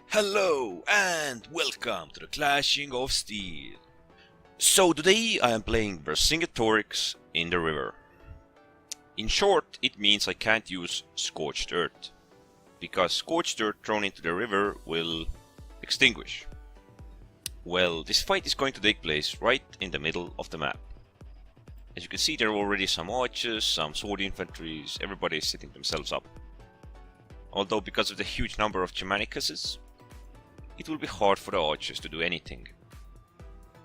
Hello and welcome to the Clashing of Steel. So today I am playing Vercingetorix in the river. In short, it means I can't use scorched earth, because scorched earth thrown into the river will extinguish. Well, this fight is going to take place right in the middle of the map. As you can see, there are already some archers, some sword infantries, everybody is setting themselves up. Although because of the huge number of Germanicus, it will be hard for the archers to do anything.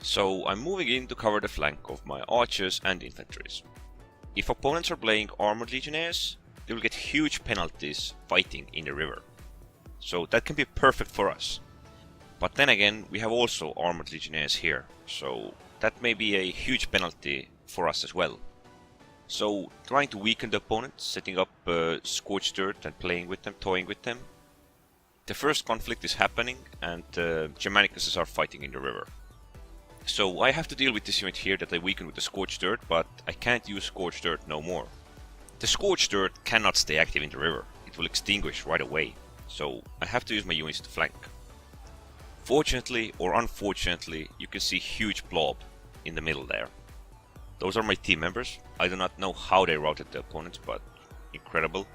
So I'm moving in to cover the flank of my archers and infantries. If opponents are playing armored legionnaires, they will get huge penalties fighting in the river. So that can be perfect for us. But then again, we have also armored legionnaires here, so that may be a huge penalty for us as well. So trying to weaken the opponent, setting up scorched earth and playing with them, toying with them. The first conflict is happening and Germanicus are fighting in the river. So I have to deal with this unit here that I weaken with the scorched earth, but I can't use scorched earth no more. The scorched earth cannot stay active in the river, it will extinguish right away, so I have to use my units to flank. Fortunately or unfortunately, you can see huge blob in the middle there. Those are my team members. I do not know how they routed the opponents, but incredible.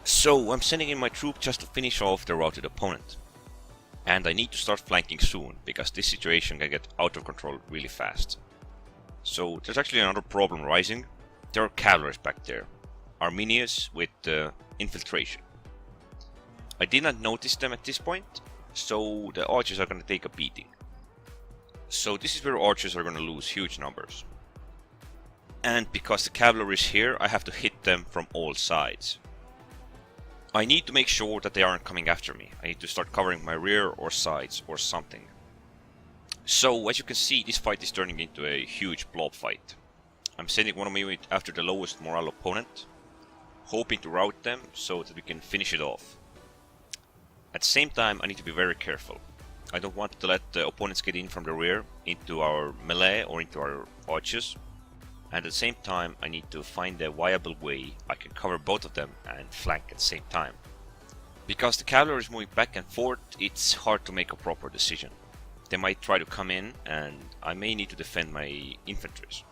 So I'm sending in my troop just to finish off the routed opponent. And I need to start flanking soon, because this situation can get out of control really fast. So there's actually another problem rising. There are cavalry back there. Arminius with infiltration. I did not notice them at this point, so the archers are going to take a beating. So this is where archers are going to lose huge numbers. And because the cavalry is here, I have to hit them from all sides. I need to make sure that they aren't coming after me. I need to start covering my rear or sides or something. So as you can see, this fight is turning into a huge blob fight. I'm sending one of my units after the lowest morale opponent, hoping to rout them so that we can finish it off. At the same time, I need to be very careful. I don't want to let the opponents get in from the rear into our melee or into our archers. And at the same time, I need to find a viable way I can cover both of them and flank at the same time. Because the cavalry is moving back and forth, it's hard to make a proper decision. They might try to come in and I may need to defend my infantries.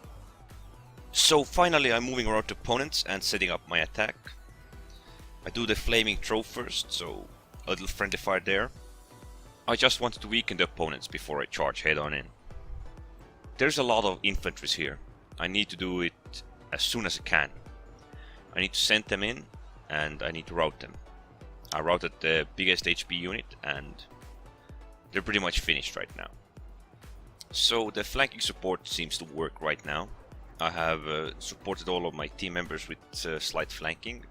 So finally I'm moving around to opponents and setting up my attack. I do the flaming throw first, so a little friendly fire there. I just wanted to weaken the opponents before I charge head on in. There's a lot of infantries here. I need to do it as soon as I can. I need to send them in and I need to rout them. I routed the biggest HP unit and they're pretty much finished right now. So the flanking support seems to work right now. I have supported all of my team members with slight flanking,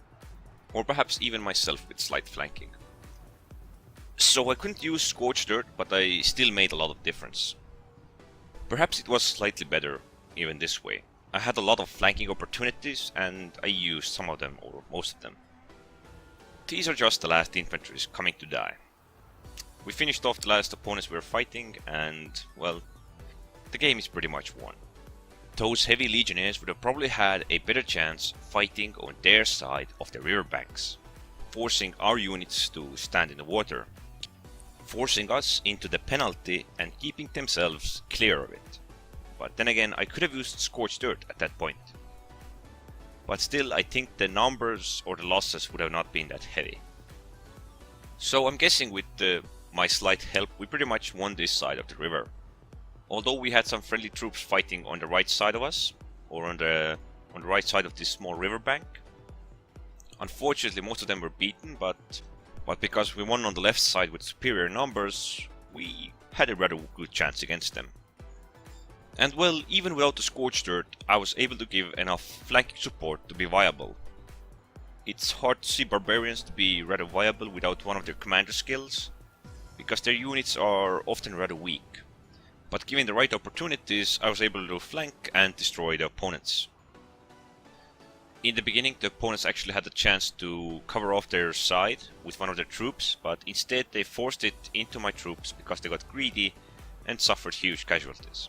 or perhaps even myself with slight flanking. So I couldn't use scorched earth, but I still made a lot of difference. Perhaps it was slightly better even this way. I had a lot of flanking opportunities and I used some of them or most of them. These are just the last infantries coming to die. We finished off the last opponents we were fighting and, well, the game is pretty much won. Those heavy legionnaires would have probably had a better chance fighting on their side of the riverbanks, forcing our units to stand in the water, forcing us into the penalty and keeping themselves clear of it. But then again, I could have used scorched earth at that point. But still, I think the numbers or the losses would have not been that heavy. So I'm guessing with my slight help, we pretty much won this side of the river. Although we had some friendly troops fighting on the right side of us, or on the right side of this small riverbank. Unfortunately, most of them were beaten, but because we won on the left side with superior numbers, we had a rather good chance against them. And well, even without the scorched earth, I was able to give enough flanking support to be viable. It's hard to see barbarians to be rather viable without one of their commander skills, because their units are often rather weak. But given the right opportunities, I was able to flank and destroy the opponents. In the beginning, the opponents actually had the chance to cover off their side with one of their troops, but instead they forced it into my troops because they got greedy and suffered huge casualties.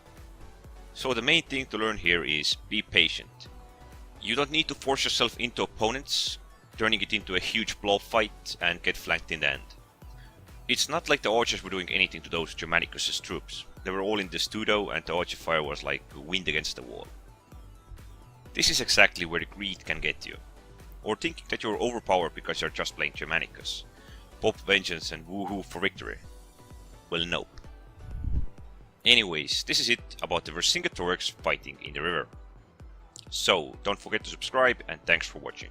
So the main thing to learn here is be patient. You don't need to force yourself into opponents, turning it into a huge blob fight and get flanked in the end. It's not like the archers were doing anything to those Germanicus' troops. They were all in the Studo and the archer fire was like wind against the wall. This is exactly where the greed can get you. Or thinking that you're overpowered because you're just playing Germanicus. Pop vengeance and woohoo for victory. Well, nope. Anyways, this is it about the Vercingetorix fighting in the river. So, don't forget to subscribe and thanks for watching.